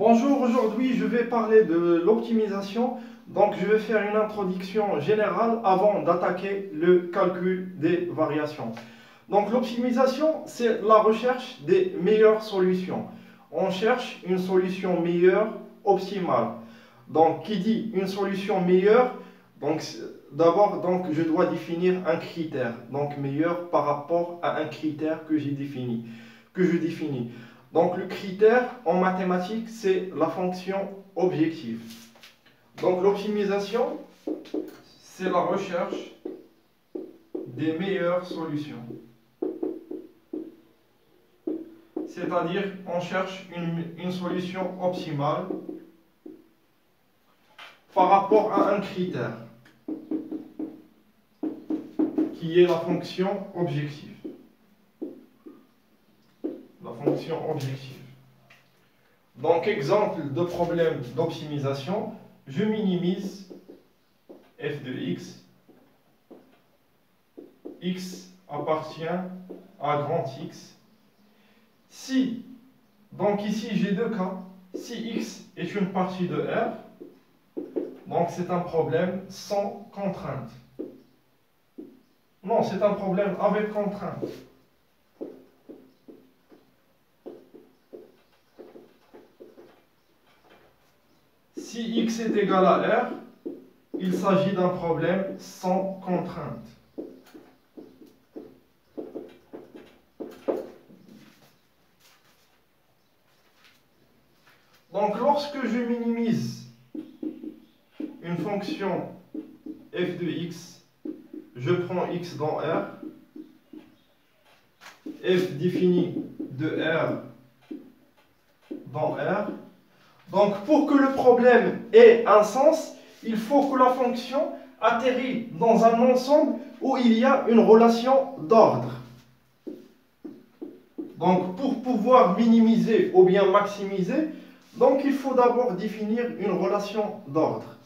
Bonjour, aujourd'hui je vais parler de l'optimisation. Donc je vais faire une introduction générale avant d'attaquer le calcul des variations. Donc l'optimisation, c'est la recherche des meilleures solutions. On cherche une solution meilleure, optimale. Donc qui dit une solution meilleure, donc d'abord je dois définir un critère. Donc meilleur par rapport à un critère que j'ai défini, que je définis. Donc le critère en mathématiques, c'est la fonction objective. Donc l'optimisation, c'est la recherche des meilleures solutions. C'est-à-dire on cherche une solution optimale par rapport à un critère qui est la fonction objective. La fonction objective. Donc exemple de problème d'optimisation, je minimise f de x. X appartient à grand X. Si, donc ici j'ai deux cas, si X est une partie de R, donc c'est un problème sans contrainte. Non, c'est un problème avec contrainte. Si X est égal à R, il s'agit d'un problème sans contrainte. Donc lorsque je minimise une fonction f de x, je prends x dans R, f défini de R dans R. Donc pour que le problème ait un sens, il faut que la fonction atterrit dans un ensemble où il y a une relation d'ordre. Donc pour pouvoir minimiser ou bien maximiser, donc il faut d'abord définir une relation d'ordre.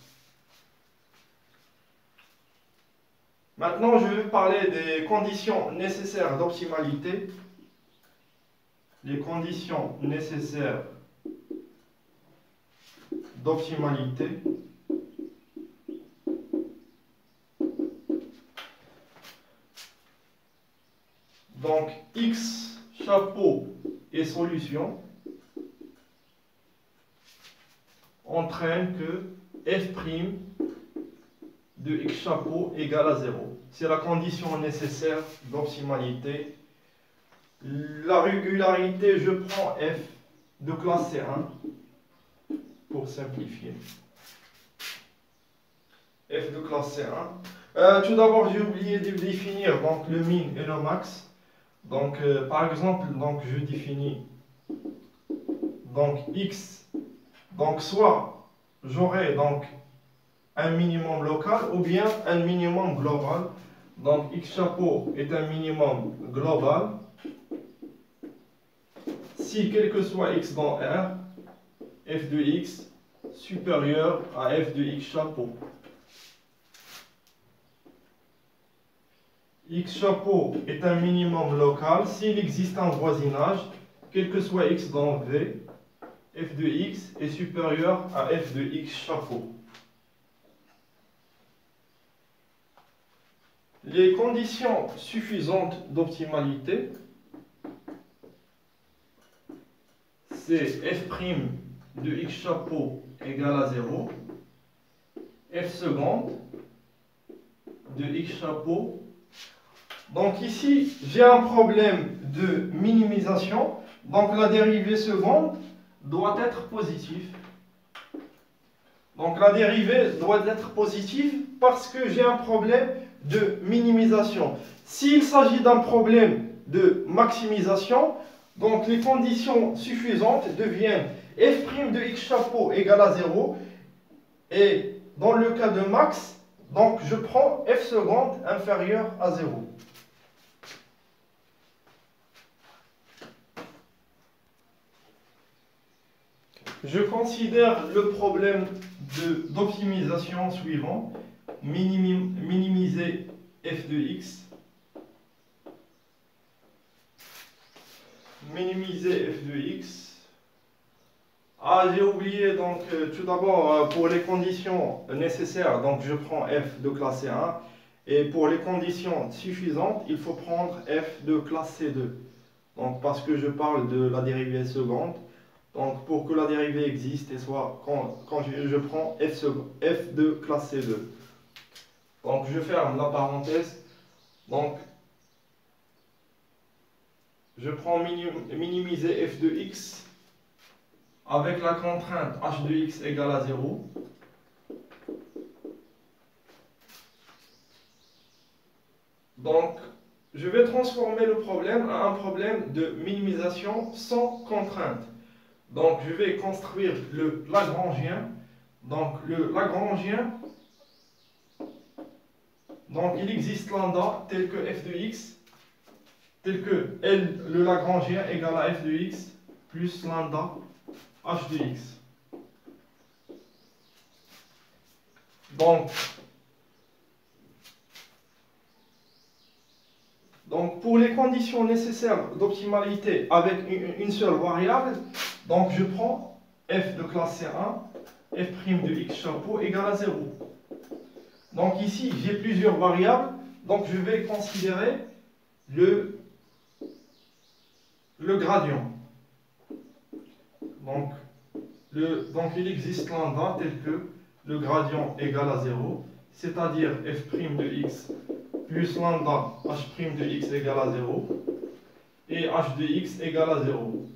Maintenant, je vais parler des conditions nécessaires d'optimalité. Les conditions nécessaires d'optimalité. Donc, x, chapeau et solution entraînent que f' de x chapeau égale à 0. C'est la condition nécessaire d'optimalité. La régularité, je prends f de classe C1 pour simplifier. F de classe C1. Tout d'abord, j'ai oublié de définir donc, le min et le max. Donc, par exemple, donc, je définis donc, x. Donc, soit j'aurai donc un minimum local ou bien un minimum global. Donc x chapeau est un minimum global si quel que soit x dans R, f de x supérieur à f de x chapeau. X chapeau est un minimum local s'il existe un voisinage, quel que soit x dans V, f de x est supérieur à f de x chapeau. Les conditions suffisantes d'optimalité, c'est f' de x chapeau égale à 0, f seconde de x chapeau. Donc ici, j'ai un problème de minimisation, donc la dérivée seconde doit être positive. Donc la dérivée doit être positive parce que j'ai un problème de minimisation. S'il s'agit d'un problème de maximisation, donc les conditions suffisantes deviennent f' de x chapeau égale à 0. Et dans le cas de max, donc je prends f seconde inférieur à 0. Je considère le problème d'optimisation suivant. Minimiser f de x. Minimiser f de x Ah, j'ai oublié, donc tout d'abord, pour les conditions nécessaires, donc je prends f de classe C1, et pour les conditions suffisantes, il faut prendre f de classe C2. Donc parce que je parle de la dérivée seconde, donc pour que la dérivée existe, et soit quand je prends f de classe C2. Donc je ferme la parenthèse, donc je prends minimiser f de x avec la contrainte h de x égale à 0. Donc, je vais transformer le problème à un problème de minimisation sans contrainte. Donc, je vais construire le Lagrangien. Donc, le Lagrangien, donc il existe lambda tel que f de x, tel que L, le Lagrangien égale à f de x plus lambda h de x. Donc, pour les conditions nécessaires d'optimalité avec une seule variable, donc je prends f de classe C1, f' de x chapeau égale à 0. Donc ici, j'ai plusieurs variables, donc je vais considérer le gradient. Donc, il existe lambda tel que le gradient égale à 0, c'est-à-dire f' de x plus lambda h' de x égale à 0 et h de x égale à 0.